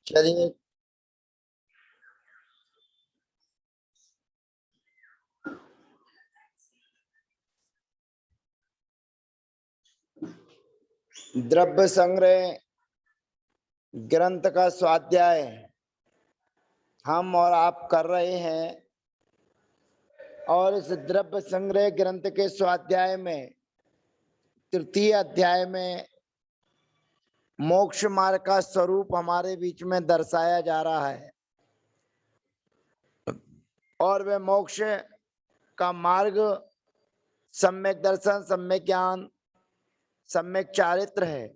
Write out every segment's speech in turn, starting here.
चलिए, द्रव्य संग्रह ग्रंथ का स्वाध्याय हम और आप कर रहे हैं और इस द्रव्य संग्रह ग्रंथ के स्वाध्याय में तृतीय अध्याय में मोक्ष मार्ग का स्वरूप हमारे बीच में दर्शाया जा रहा है और वह मोक्ष का मार्ग सम्यक दर्शन, सम्यक ज्ञान, सम्यक चारित्र है।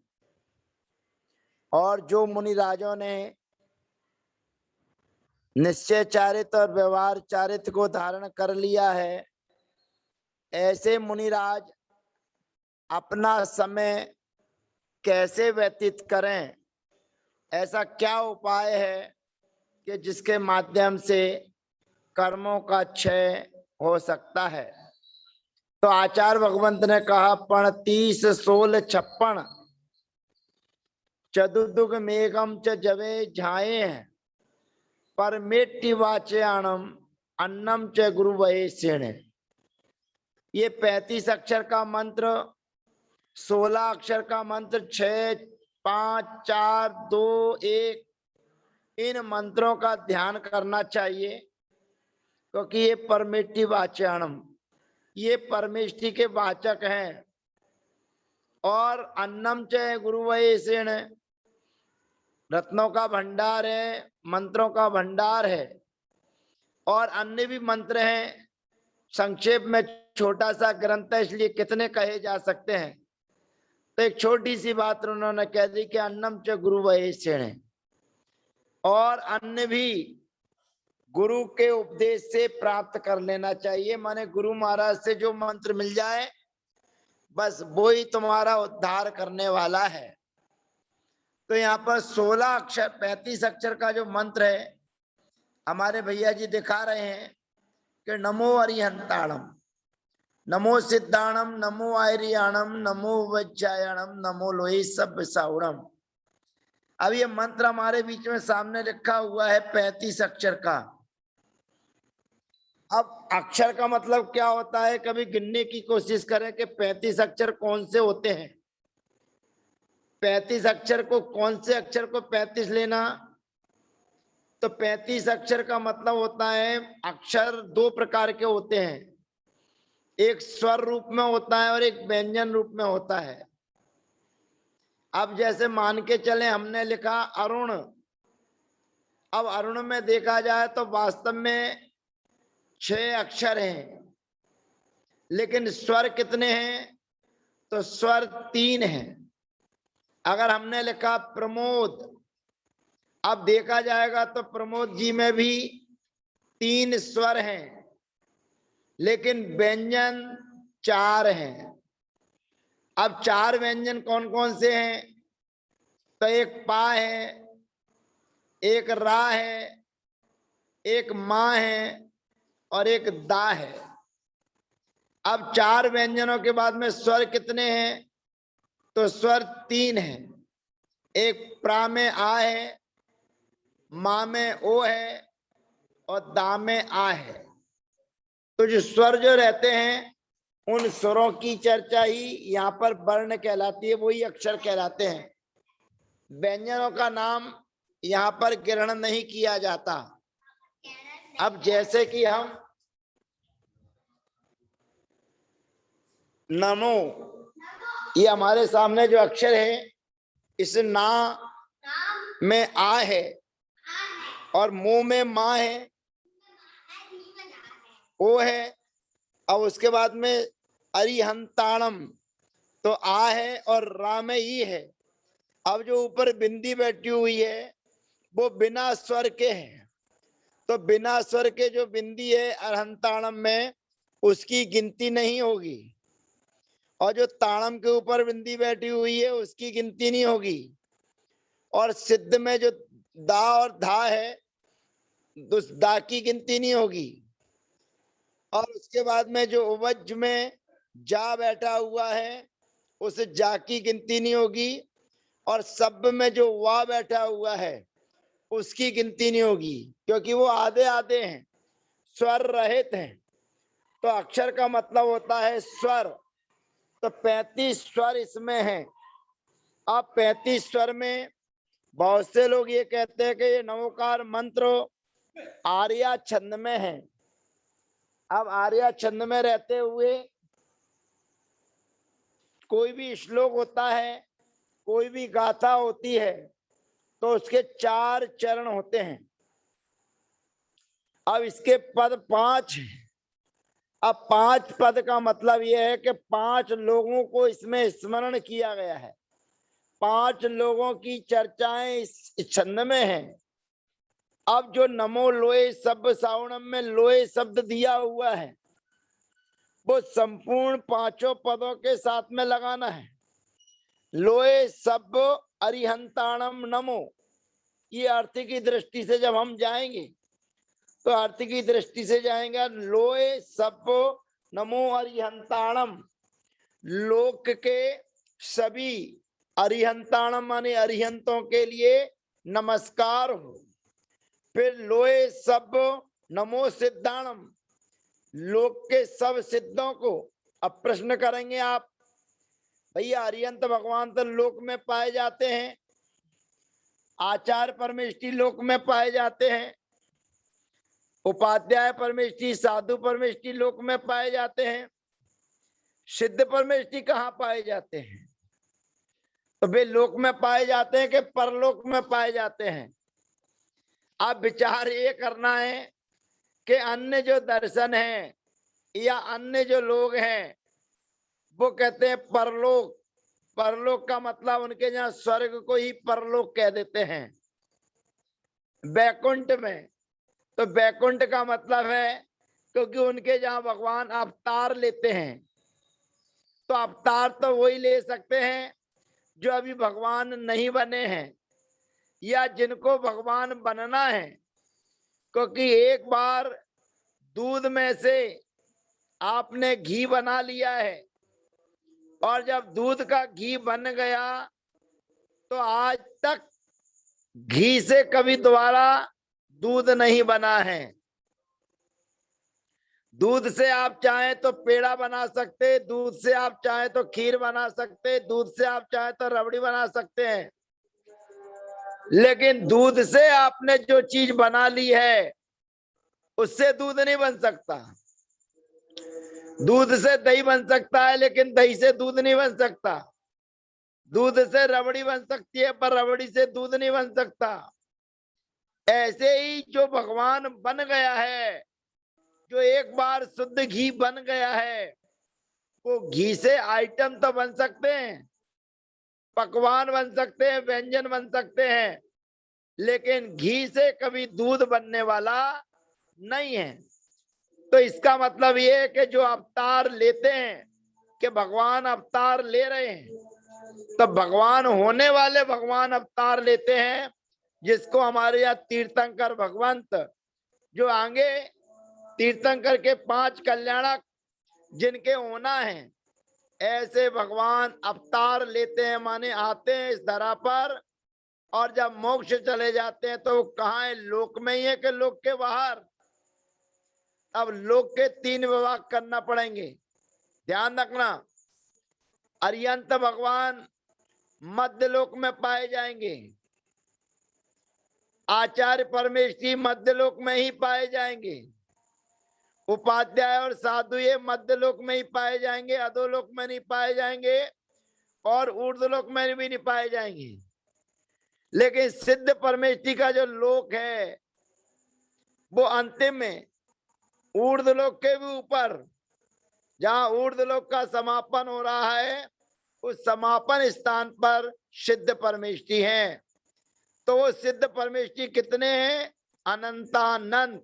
और जो मुनि राजों ने निश्चय चारित्र और व्यवहार चारित्र को धारण कर लिया है, ऐसे मुनिराज अपना समय कैसे व्यतीत करें, ऐसा क्या उपाय है कि जिसके माध्यम से कर्मों का क्षय हो सकता है। तो आचार्य भगवंत ने कहा, पण 30 16 56 चतुर्दुग मेघम च जवे झाए हैं परमेट्टि वाचयाणम अन्नम च गुरु वहे सेण। ये 35 अक्षर का मंत्र, 16 अक्षर का मंत्र, 6 5 4 2 1, इन मंत्रों का ध्यान करना चाहिए क्योंकि ये परमेट्टि वाचयाणम, ये परमेष्टि के वाचक हैं। और अन्नम च गुरु वहे सेण, रत्नों का भंडार है, मंत्रों का भंडार है। और अन्य भी मंत्र हैं, संक्षेप में छोटा सा ग्रंथ है इसलिए कितने कहे जा सकते हैं। तो एक छोटी सी बात उन्होंने कह दी कि अन्नम च गुरु वहे सेण। और अन्य भी गुरु के उपदेश से प्राप्त कर लेना चाहिए, माने गुरु महाराज से जो मंत्र मिल जाए बस वो ही तुम्हारा उद्धार करने वाला है। तो यहाँ पर 16 अक्षर 35 अक्षर का जो मंत्र है हमारे भैया जी दिखा रहे हैं कि नमो अरिहंताणम, नमो सिद्धाणम, नमो आर्याणम, नमो वज्जायणम, नमो लोहि सब साउणम। अब ये मंत्र हमारे बीच में सामने लिखा हुआ है 35 अक्षर का। अब अक्षर का मतलब क्या होता है, कभी गिनने की कोशिश करें कि 35 अक्षर कौन से होते हैं। 35 अक्षर को, कौन से अक्षर को 35 लेना, तो 35 अक्षर का मतलब होता है, अक्षर दो प्रकार के होते हैं, एक स्वर रूप में होता है और एक व्यंजन रूप में होता है। अब जैसे मान के चले हमने लिखा अरुण, अब अरुण में देखा जाए तो वास्तव में 6 अक्षर हैं, लेकिन स्वर कितने हैं, तो स्वर 3 हैं। अगर हमने लिखा प्रमोद, अब देखा जाएगा तो प्रमोद जी में भी 3 स्वर हैं, लेकिन व्यंजन 4 हैं। अब 4 व्यंजन कौन कौन से हैं, तो एक पा है, एक रा है, एक माँ है और एक दा है। अब 4 व्यंजनों के बाद में स्वर कितने हैं, तो स्वर 3 हैं। एक प्रा में आ है, माँ में ओ है और दा में आ है। तो जो स्वर जो रहते हैं उन स्वरों की चर्चा ही यहाँ पर वर्ण कहलाती है, वही अक्षर कहलाते हैं। व्यंजनों का नाम यहाँ पर ग्रहण नहीं किया जाता। अब जैसे कि हम नमो, ये हमारे सामने जो अक्षर है, इस ना में आ है और मुंह में माँ है, ओ है। अब उसके बाद में अरिहंताणम, तो आ है और रा में ई है। अब जो ऊपर बिंदी बैठी हुई है वो बिना स्वर के है, तो बिना स्वर के जो बिंदी है अरहंताणम में, उसकी गिनती नहीं होगी। और जो ताणम के ऊपर बिंदी बैठी हुई है उसकी गिनती नहीं होगी। और सिद्ध में जो दा और धा है, उस दा की गिनती नहीं होगी। और उसके बाद में जो उवज में जा बैठा हुआ है, उस जा की गिनती नहीं होगी। और सब में जो वा बैठा हुआ है उसकी गिनती नहीं होगी, क्योंकि वो आधे आधे हैं, स्वर रहित हैं। तो अक्षर का मतलब होता है स्वर। तो 35 स्वर इसमें हैं। अब 35 स्वर में बहुत से लोग ये कहते हैं कि ये नवोकार मंत्र आर्या छंद में है। अब आर्या छंद में रहते हुए कोई भी श्लोक होता है, कोई भी गाथा होती है, तो उसके 4 चरण होते हैं। अब इसके पद 5 हैं। अब 5 पद का मतलब यह है कि 5 लोगों को इसमें स्मरण किया गया है, 5 लोगों की चर्चाएं इस छंद में है। अब जो नमो लोए शब्द सावणम में लोए शब्द दिया हुआ है, वो संपूर्ण 5 पदों के साथ में लगाना है। लोए सब अरिहंताणम नमो, ये अर्थ की दृष्टि से जब हम जाएंगे तो अर्थ की दृष्टि से जाएंगे, लोए सब नमो अरिहंताणम, लोक के सभी, अरिहंताणम माने अरिहंतों के लिए नमस्कार हो। फिर लोए सब नमो सिद्धाणम, लोक के सब सिद्धों को। अब प्रश्न करेंगे आप, भैया अरिहंत भगवान तो लोक में पाए जाते हैं, आचार्य परमेष्टि लोक में पाए जाते हैं, उपाध्याय परमेष्टि साधु परमेष्टि लोक में पाए जाते हैं, सिद्ध परमेष्टि कहाँ पाए जाते हैं? तो वे लोक में पाए जाते हैं कि परलोक में पाए जाते हैं? अब विचार ये करना है कि अन्य जो दर्शन है या अन्य जो लोग हैं वो कहते हैं परलोक। परलोक का मतलब उनके यहाँ स्वर्ग को ही परलोक कह देते हैं, बैकुंठ में। तो बैकुंठ का मतलब है क्योंकि उनके जहाँ भगवान अवतार लेते हैं, तो अवतार तो वही ले सकते हैं जो अभी भगवान नहीं बने हैं या जिनको भगवान बनना है। क्योंकि एक बार दूध में से आपने घी बना लिया है, और जब दूध का घी बन गया तो आज तक घी से कभी दोबारा दूध नहीं बना है। दूध से आप चाहें तो पेड़ा बना सकते, दूध से आप चाहें तो खीर बना सकते, दूध से आप चाहें तो रबड़ी बना सकते हैं, लेकिन दूध से आपने जो चीज बना ली है उससे दूध नहीं बन सकता। दूध से दही बन सकता है लेकिन दही से दूध नहीं बन सकता। दूध से रबड़ी बन सकती है पर रबड़ी से दूध नहीं बन सकता। ऐसे ही जो भगवान बन गया है, जो एक बार शुद्ध घी बन गया है, वो घी से आइटम तो बन सकते हैं, पकवान बन सकते हैं, व्यंजन बन सकते हैं, लेकिन घी से कभी दूध बनने वाला नहीं है। तो इसका मतलब ये है कि जो अवतार लेते हैं कि भगवान अवतार ले रहे हैं, तो भगवान होने वाले भगवान अवतार लेते हैं, जिसको हमारे यहाँ तीर्थंकर भगवंत जो आगे तीर्थंकर के 5 कल्याणक जिनके होना है, ऐसे भगवान अवतार लेते हैं, माने आते हैं इस धरा पर, और जब मोक्ष चले जाते हैं तो कहाँ है? लोक में ही है कि लोक के बाहर? अब लोक के 3 विभाग करना पड़ेंगे, ध्यान रखना। अरिहंत भगवान मध्य लोक में पाए जाएंगे, आचार्य परमेष्टि मध्य लोक में ही पाए जाएंगे, उपाध्याय और साधु ये मध्य लोक में ही पाए जाएंगे, अधोलोक में नहीं पाए जाएंगे और ऊर्ध्वलोक में भी नहीं पाए जाएंगे। लेकिन सिद्ध परमेष्टि का जो लोक है वो अंतिम में ऊर्ध्वलोक के भी ऊपर, जहां ऊर्ध्वलोक का समापन हो रहा है, उस समापन स्थान पर सिद्ध परमेष्टि हैं। तो वो सिद्ध परमेष्टि कितने हैं? अनंतानंत।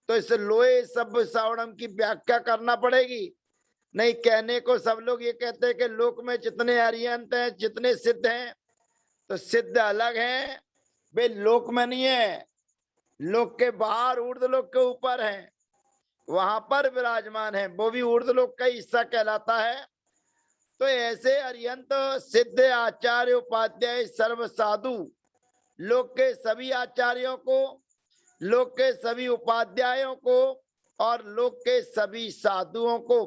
तो इस लोए सब सावणम की व्याख्या करना पड़ेगी। नहीं, कहने को सब लोग ये कहते हैं कि लोक में जितने अरिहंत हैं, जितने सिद्ध हैं, तो सिद्ध अलग हैं, वे लोक में नहीं है, लोक के बाहर ऊर्ध्वलोक के ऊपर है, वहां पर विराजमान है, वो भी ऊर्ध्वलोक का हिस्सा कहलाता है। तो ऐसे अरिहंत सिद्ध आचार्य उपाध्याय सर्व साधु लोक के सभी आचार्यों को, लोक के सभी उपाध्यायों को और लोक के सभी साधुओं को।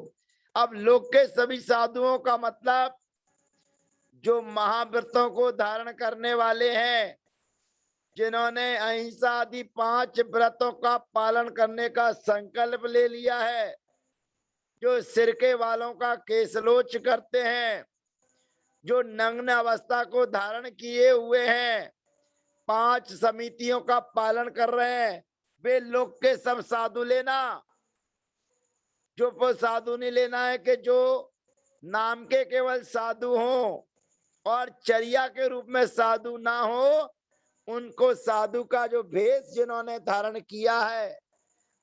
अब लोक के सभी साधुओं का मतलब जो महाव्रतों को धारण करने वाले हैं, जिन्होंने अहिंसा आदि 5 व्रतों का पालन करने का संकल्प ले लिया है, जो सिरके वालों का केसलोच करते हैं, जो नग्न अवस्था को धारण किए हुए हैं, 5 समितियों का पालन कर रहे हैं, वे लोग के सब साधु लेना। जो वो साधु नहीं लेना है कि जो नाम के केवल साधु हो और चर्या के रूप में साधु ना हो। उनको साधु का जो भेष जिन्होंने धारण किया है,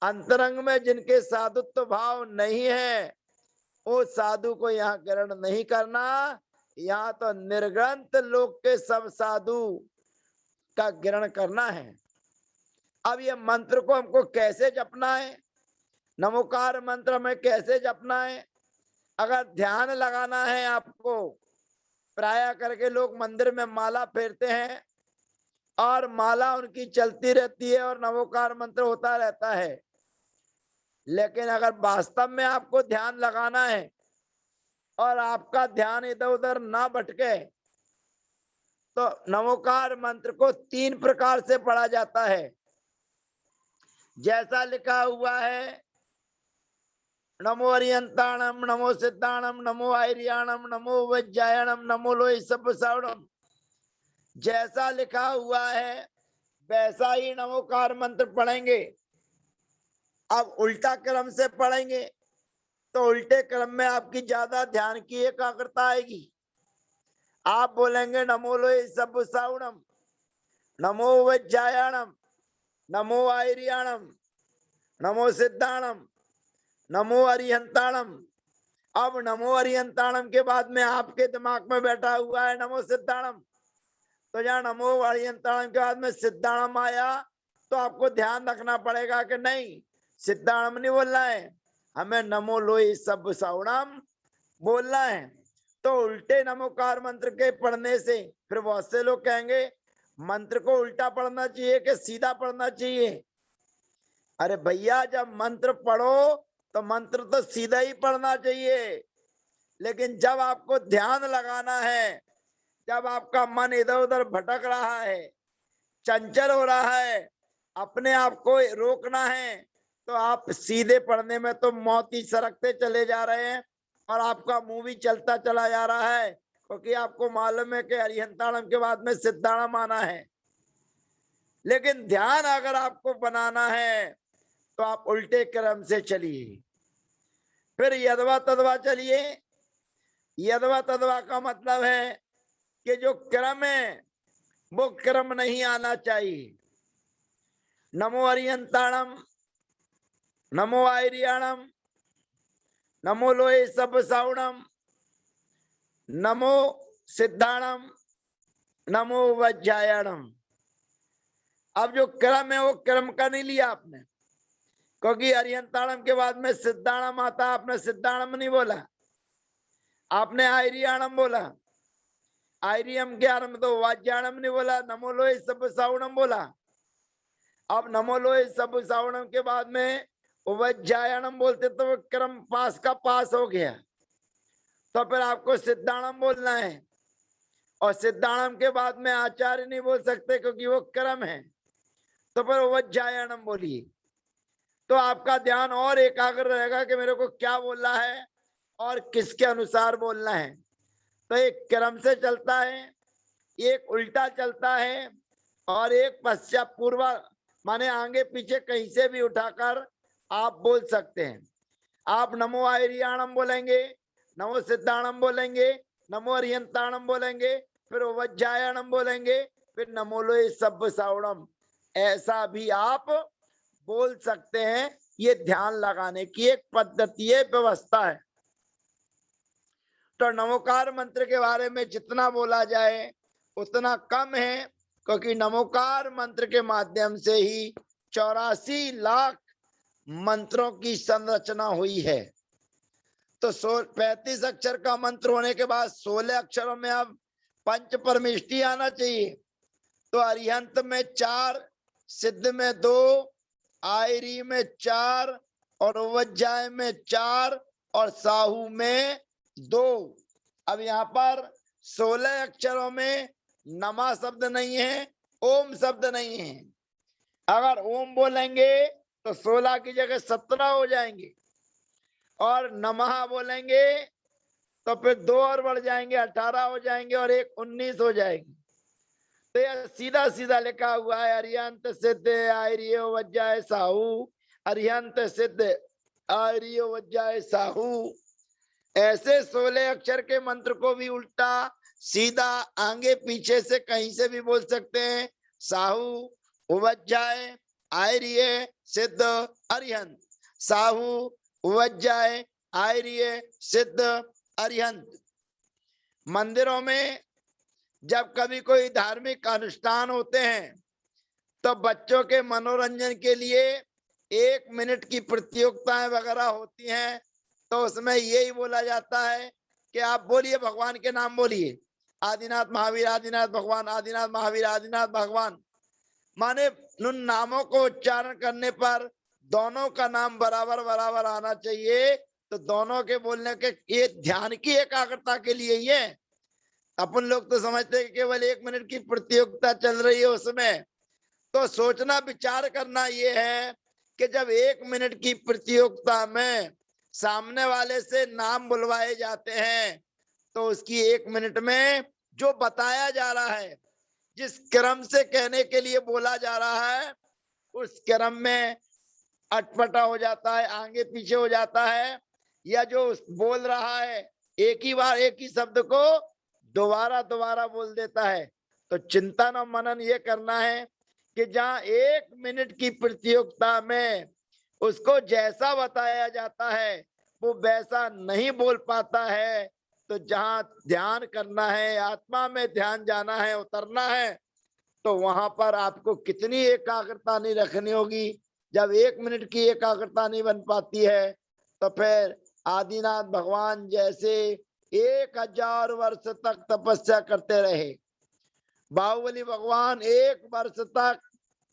अंतरंग में जिनके साधुत्व भाव नहीं है, वो साधु को यहाँ ग्रहण नहीं करना। यहाँ तो निर्ग्रंथ लोक के सब साधु का ग्रहण करना है। अब ये मंत्र को हमको कैसे जपना है, नमोकार मंत्र में कैसे जपना है? अगर ध्यान लगाना है आपको, प्राय करके लोग मंदिर में माला फेरते हैं और माला उनकी चलती रहती है और नमोकार मंत्र होता रहता है। लेकिन अगर वास्तव में आपको ध्यान लगाना है और आपका ध्यान इधर उधर ना भटके, तो नमोकार मंत्र को 3 प्रकार से पढ़ा जाता है। जैसा लिखा हुआ है, नमो अरियंताणम, नमो सिद्धाणम, नमो आयरियाणम, नमो वज्जायणम, नमो लोई सब सावणम। जैसा लिखा हुआ है वैसा ही नमोकार मंत्र पढ़ेंगे। अब उल्टा क्रम से पढ़ेंगे तो उल्टे क्रम में आपकी ज्यादा ध्यान की एकाग्रता आएगी। आप बोलेंगे नमो लोई सब सावणम, नमो वज्जायणम, नमो आयरियाणम, नमो सिद्धाणम, नमो अरिहंताणम। अब नमो अरिहंताणम के बाद में आपके दिमाग में बैठा हुआ है नमो सिद्धाणम, तो जहाँ नमो अरिहंताणम के बाद में सिद्धाणम आया तो आपको ध्यान रखना पड़ेगा कि नहीं, सिद्धाणम नहीं बोलना है, हमें नमो लोई सब सावणम बोलना है। तो उल्टे नमोकार मंत्र के पढ़ने से फिर बहुत से लोग कहेंगे मंत्र को उल्टा पढ़ना चाहिए कि सीधा पढ़ना चाहिए। अरे भैया, जब मंत्र पढ़ो तो मंत्र तो सीधा ही पढ़ना चाहिए, लेकिन जब आपको ध्यान लगाना है, जब आपका मन इधर उधर भटक रहा है, चंचल हो रहा है, अपने आप को रोकना है, तो आप सीधे पढ़ने में तो मौत ही सरकते चले जा रहे हैं और आपका मुंह भी चलता चला जा रहा है, क्योंकि आपको मालूम है कि अरिहंताणम के बाद में सिद्धाणम आना है। लेकिन ध्यान अगर आपको बनाना है तो आप उल्टे क्रम से चलिए। फिर यदवा तदवा चलिए। यदवा तदवा का मतलब है कि जो क्रम है वो क्रम नहीं आना चाहिए। नमो अरिहंताणम, नमो आयरियाणम, नमो लोए सब सावणम, नमो सिद्धाणम, नमो वज्जायणम। अब जो क्रम है वो क्रम का नहीं लिया आपने, क्योंकि अरिहंताणम के बाद में सिद्धाणम आता, आपने सिद्धाणम नहीं बोला, आपने आयरियाणम बोला। आयरियम के आरंभ तो वाज्याणम नहीं बोला, नमो लोए सब सावणम बोला। अब नमो लोए सब सावणम के बाद में वज्जायणम बोलते तो वो क्रम पास का पास हो गया, तो फिर आपको सिद्धाणम बोलना है। और सिद्धाणम के बाद में आचार्य नहीं बोल सकते क्योंकि वो क्रम है, तो फिर वज्जायणम बोलिए, तो आपका ध्यान और एकाग्र रहेगा कि मेरे को क्या बोलना है और किसके अनुसार बोलना है। तो एक क्रम से चलता है, एक उल्टा चलता है और एक पश्चात पूर्व, माने आगे पीछे कहीं से भी उठाकर आप बोल सकते हैं। आप नमो आयरियाणम बोलेंगे, नमो सिद्धाणम बोलेंगे, नमो अरिहंताणम बोलेंगे, फिर वज्जायणम बोलेंगे, फिर नमो लोए सब सावणम, ऐसा भी आप बोल सकते हैं। ये ध्यान लगाने की एक पद्धति है, व्यवस्था है। तो नमोकार मंत्र के बारे में जितना बोला जाए उतना कम है, क्योंकि नमोकार मंत्र के माध्यम से ही 84 लाख मंत्रों की संरचना हुई है। तो 35 अक्षर का मंत्र होने के बाद 16 अक्षरों में अब पंच परमेष्टि आना चाहिए। तो अरिहंत में 4, सिद्ध में 2, आयरी में 4 और उवज्जाय में 4 और साहू में 2। अब यहाँ पर 16 अक्षरों में नमा शब्द नहीं है, ओम शब्द नहीं है। अगर ओम बोलेंगे तो 16 की जगह 17 हो जाएंगे, और नमः बोलेंगे तो फिर 2 और बढ़ जाएंगे, 18 हो जाएंगे, और 1 19 हो जाएंगे। तो यह सीधा सीधा लिखा हुआ है, अरिहंत सिद्ध आयरियो वज्जाय साहू, अरिहंत सिद्ध आयरियो वज्जाय साहू। ऐसे 16 अक्षर के मंत्र को भी उल्टा सीधा आगे पीछे से कहीं से भी बोल सकते हैं। साहू उवज्जाय आयरिय सिद्ध अरिहंत, साहू उवज्जाय आयरिय सिद्ध अरिहंत। मंदिरों में जब कभी कोई धार्मिक अनुष्ठान होते हैं तो बच्चों के मनोरंजन के लिए 1 मिनट की प्रतियोगिताएं वगैरह होती हैं, तो उसमें यही बोला जाता है कि आप बोलिए, भगवान के नाम बोलिए, आदिनाथ महावीर आदिनाथ भगवान, आदिनाथ महावीर आदिनाथ भगवान। माने उन नामों को उच्चारण करने पर दोनों का नाम बराबर बराबर आना चाहिए। तो दोनों के बोलने के ये ध्यान की एकाग्रता के लिए ही है। अपन लोग तो समझते हैं कि केवल 1 मिनट की प्रतियोगिता चल रही है उसमें। तो सोचना विचार करना ये है कि जब 1 मिनट की प्रतियोगिता में सामने वाले से नाम बुलवाए जाते हैं तो उसकी 1 मिनट में जो बताया जा रहा है, जिस क्रम से कहने के लिए बोला जा रहा है, उस क्रम में अटपटा हो जाता है, आगे पीछे हो जाता है, या जो बोल रहा है एक ही बार एक ही शब्द को दोबारा दोबारा बोल देता है। तो चिंतन और मनन ये करना है कि जहां 1 मिनट की प्रतियोगिता में उसको जैसा बताया जाता है वो वैसा नहीं बोल पाता है, तो जहां ध्यान करना है, आत्मा में ध्यान जाना है, उतरना है, तो वहां पर आपको कितनी एकाग्रता नहीं रखनी होगी। जब 1 मिनट की एकाग्रता नहीं बन पाती है तो फिर आदिनाथ भगवान जैसे 1000 वर्ष तक तपस्या करते रहे, बाहुबली भगवान 1 वर्ष तक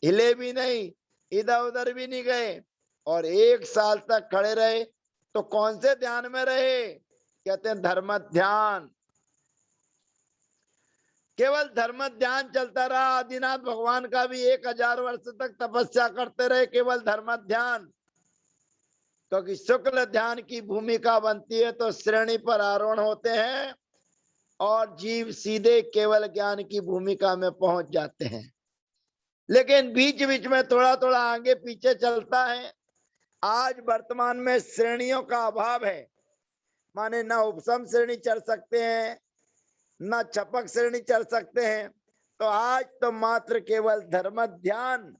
हिले भी नहीं, इधर उधर भी नहीं गए, और 1 साल तक खड़े रहे। तो कौन से ध्यान में रहे? कहते हैं धर्म ध्यान। केवल धर्म ध्यान चलता रहा। आदिनाथ भगवान का भी 1000 वर्ष तक तपस्या करते रहे, केवल धर्म ध्यान। क्योंकि शुक्ल ध्यान की भूमिका बनती है तो श्रेणी पर आरोहण होते हैं और जीव सीधे केवल ज्ञान की भूमिका में पहुंच जाते हैं। लेकिन बीच बीच में थोड़ा थोड़ा आगे पीछे चलता है। आज वर्तमान में श्रेणियों का अभाव है, माने ना उपसम श्रेणी चढ़ सकते हैं, ना छपक श्रेणी चढ़ सकते हैं। तो आज तो मात्र केवल धर्म ध्यान,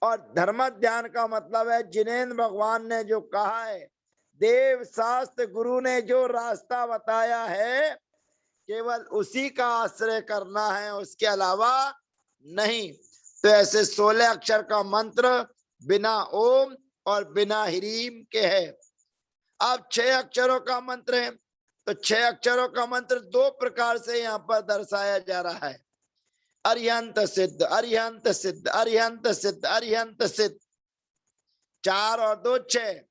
और धर्म ध्यान का मतलब है जिनेन्द्र भगवान ने जो कहा है, देव शास्त्र गुरु ने जो रास्ता बताया है, केवल उसी का आश्रय करना है, उसके अलावा नहीं। तो ऐसे 16 अक्षर का मंत्र बिना ओम और बिना ह्रीम के है। अब 6 अक्षरों का मंत्र है, तो 6 अक्षरों का मंत्र 2 प्रकार से यहाँ पर दर्शाया जा रहा है। अरिहंत सिद्ध, अरिहंत सिद्ध, अरिहंत सिद्ध, अरिहंत सिद्ध, 4 और 2 6,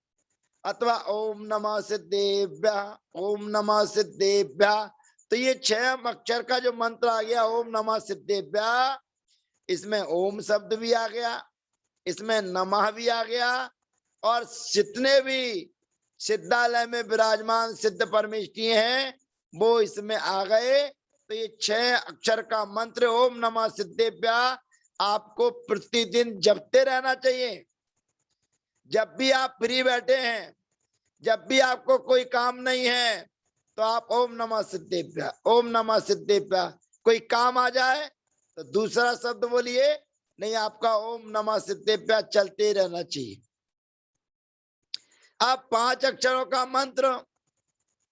अथवा ओम नमः सिद्धेभ्यः, ओम नमः सिद्धेभ्यः। तो ये 6 अक्षर का जो मंत्र आ गया ओम नमः सिद्धेभ्यः, इसमें ओम शब्द भी आ गया, इसमें नमः भी आ गया, और जितने भी सिद्धालय में विराजमान सिद्ध परमेष्ठी हैं वो इसमें आ गए। तो ये 6 अक्षर का मंत्र ओम नमः सिद्धेभ्यः आपको प्रतिदिन जपते रहना चाहिए। जब भी आप फ्री बैठे हैं, जब भी आपको कोई काम नहीं है, तो आप ओम नमः सिद्धेभ्यः, ओम नमः सिद्धेभ्यः। कोई काम आ जाए तो दूसरा शब्द बोलिए, नहीं, आपका ओम नमः सिद्धेभ्यः चलते ही रहना चाहिए। अब 5 अक्षरों का मंत्र,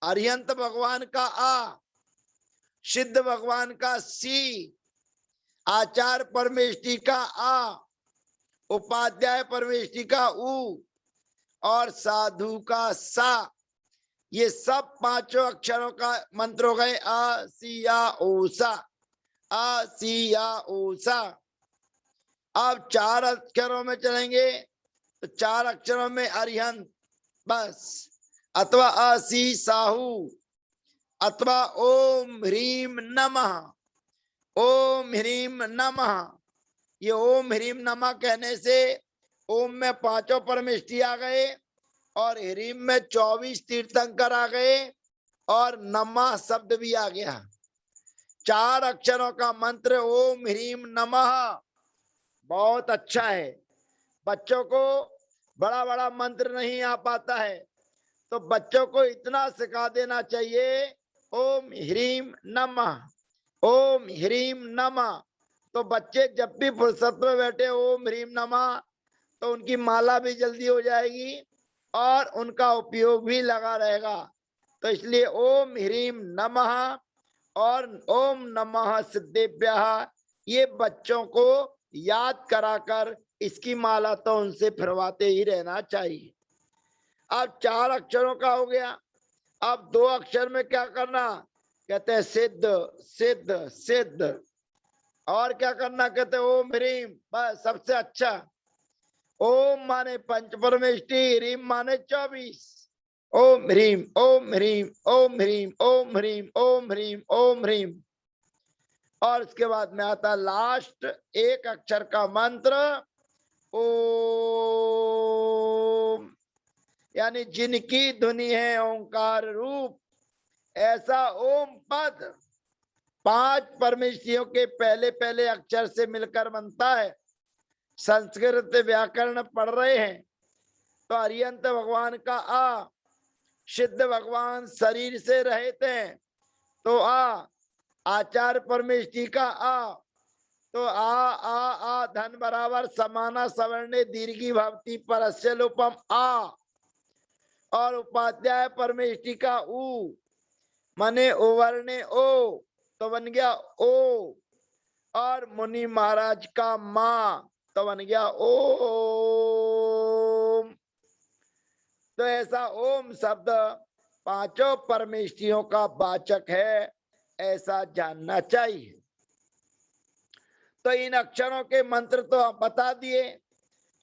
अरिहंत भगवान का आ, सिद्ध भगवान का सी, आचार्य परमेष्ठी का आ, उपाध्याय परमेष्ठी का उ, और साधु का सा। ये सब 5 अक्षरों का मंत्र हो गए, आ सी आ ओ सा। आ सी या ऊषा। अब 4 अक्षरों में चलेंगे तो 4 अक्षरों में अरिहंत बस, अथवा असी साहू, अथवा ओम ह्रीम नमः, ओम ह्रीम नमः। ये ओम ह्रीम नमः कहने से ओम में 5 परमेष्टि आ गए और ह्रीम में 24 तीर्थंकर आ गए और नमः शब्द भी आ गया। 4 अक्षरों का मंत्र ओम ह्रीम नमः बहुत अच्छा है। बच्चों को बड़ा बड़ा मंत्र नहीं आ पाता है तो बच्चों को इतना सिखा देना चाहिए, ओम ह्रीम नमः, ओम ह्रीम नमः। तो बच्चे जब भी फुर्सत में बैठे ओम ह्रीम नमः, तो उनकी माला भी जल्दी हो जाएगी और उनका उपयोग भी लगा रहेगा। तो इसलिए ओम ह्रीम नमः और ओम नमः सिद्धेभ्यः ये बच्चों को याद कराकर इसकी माला तो उनसे फिरवाते ही रहना चाहिए। अब 4 अक्षरों का हो गया। अब 2 अक्षर में क्या करना, कहते हैं सिद्ध सिद्ध सिद्ध। और क्या करना, कहते हैं ओम ह्रीम, बस सबसे अच्छा। ओम माने 5 परमेष्टि, ह्रीम माने 24। ओम ह्रीम ओम ह्रीम ओम ह्रीम ओम ह्रीम ओम ह्रीम ओम ह्रीम। और उसके बाद में आता लास्ट 1 अक्षर का मंत्र ओम, यानी जिनकी धुनी है ओंकार रूप, ऐसा ओम पद 5 परमेष्टियों के पहले पहले अक्षर से मिलकर बनता है। संस्कृत व्याकरण पढ़ रहे हैं तो अरिहंत भगवान का आ, सिद्ध भगवान शरीर से रहित हैं तो आ, आचार्य परमेष्टि का आ, तो आ धन बराबर समाना सवर्णे दीर्घी भवती परस्य लोपम आ। और उपाध्याय परमेष्टि का उ माने उवर्णे ओ तो बन गया ओ। और मुनि महाराज का मा तो बन गया ओम। तो ऐसा ओम शब्द 5 परमेष्टियों का वाचक है, ऐसा जानना चाहिए। तो इन अक्षरों के मंत्र तो आप बता दिए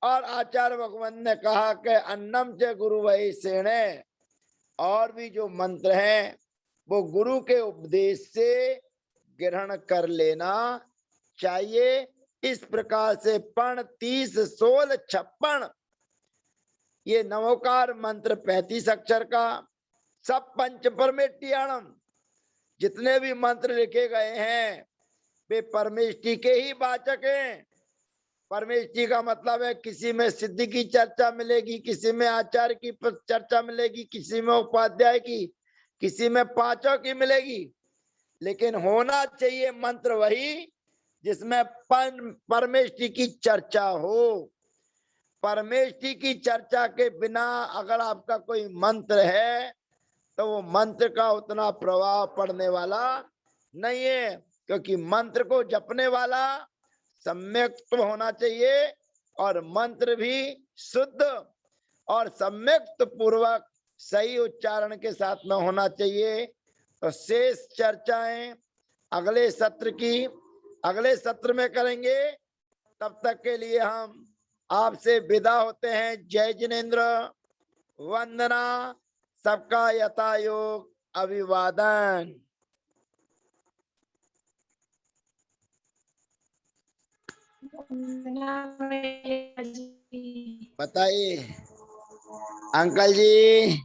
और आचार्य भगवान ने कहा कि अन्नम च गुरु वही सेणे, और भी जो मंत्र हैं वो गुरु के उपदेश से ग्रहण कर लेना चाहिए। इस प्रकार से पण 30 16 56 ये नवोकार मंत्र 35 अक्षर का सब पंच परमेष्टियाणम, जितने भी मंत्र लिखे गए हैं वे परमेष्टि के ही वाचक हैं। परमेष्टि का मतलब है किसी में सिद्धि की चर्चा मिलेगी, किसी में आचार्य की चर्चा मिलेगी, किसी में उपाध्याय की, किसी में 5 की मिलेगी, लेकिन होना चाहिए मंत्र वही जिसमें परमेष्टि की चर्चा हो। परमेष्टि की चर्चा के बिना अगर आपका कोई मंत्र है तो वो मंत्र का उतना प्रभाव पड़ने वाला नहीं है, क्योंकि मंत्र को जपने वाला सम्यक होना चाहिए और मंत्र भी शुद्ध और सम्यक पूर्वक सही उच्चारण के साथ में होना चाहिए। तो शेष चर्चाएं अगले सत्र में करेंगे। तब तक के लिए हम आपसे विदा होते हैं। जय जिनेन्द्र, वंदना, सबका यथायोग अभिवादन। बताइए अंकल जी।